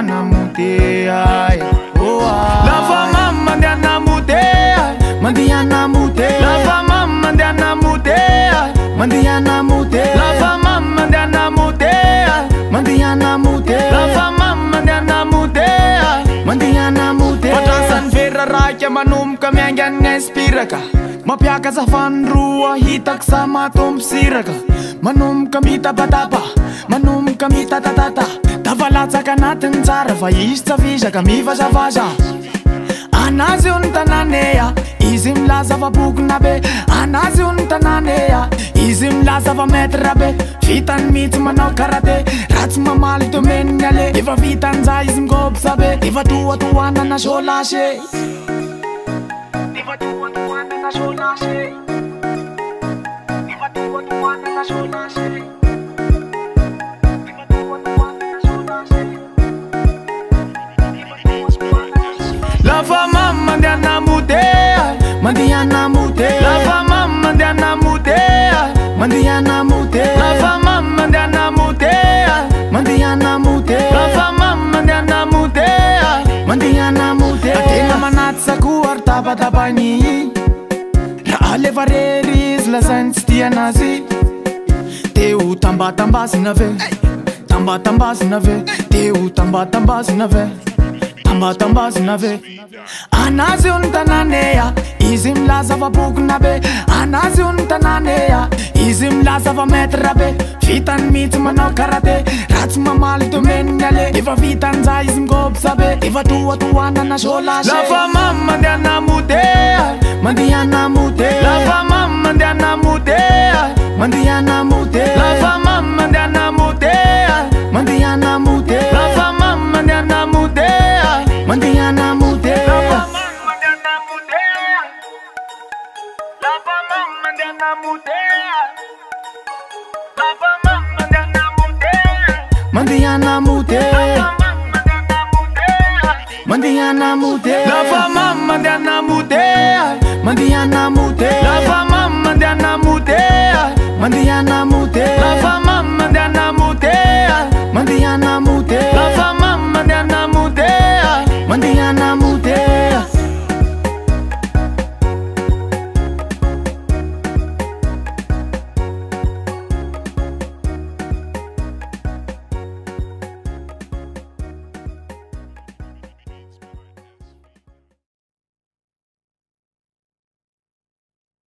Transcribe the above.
mandiana mutea. Lava mama mandiana mutea, mandiana mutea. Lava mama mandiana mutea, mandiana mutea. Lava mama mandiana mutea, mandiana mutea. Lava mama mandiana mutea, mandiana mutea. Patrasan vera raika manomboka miangana inspiraka. Mapiaka zafany roa hitako sa matombo siraka. Manomboka mitapatapa, manomboka mitatatata. Davalatsaka anatiny tsara fa izy tsavizaka mivazavaza. Anazy io ny tananea, izy milaza fa bokona be. Anazy io ny tananea, izy milaza fa maître be. Vitany mihitsy manao karate, ratsy mamaly domeniny ale. Efa vitan'za izy migobsa be, efa toatoanana solashe. Efa toatoanana solashe. Efa toatoanana solashe. Lava mama mandiana mutea, mandiana mutea. Lava mama mandiana mutea, mandiana mutea. Lava mama mandiana mutea, mandiana mutea. Lava mama mandiana mutea, mandiana mutea. Atena manaty sakoary tapatapany, raha lefa rery izy lazainy tsy tia anazy. Teo tambatambazina ve, tambatambazina ve. Teo tambatambazina ve, tambatambazina ve. Anazy io ny tananea, izy milaza fa bokona be. Anazy io ny tananea, izy milaza fa maître be. Vitany mihitsy manao karate, ratsy mamaly domeniny ale. Efa vitan'za izy migobsa be, efa toatoanana solashe. Lava mama mandiana mutea, mandiana mutea. Lava mama mandiana mutea, mandiana mutea. Lava mama mandiana mutea, mandiana mutea. Lava mama mandiana mutea, mandiana mutea. Lava mama mandiana mutea, lava mama mandiana mutea. Lava mama mandiana mutea, mandiana mutea. Mandiana mutea. Lava mama mandiana mutea, mandiana mutea. Lava mama mandiana mutea, mandiana mutea.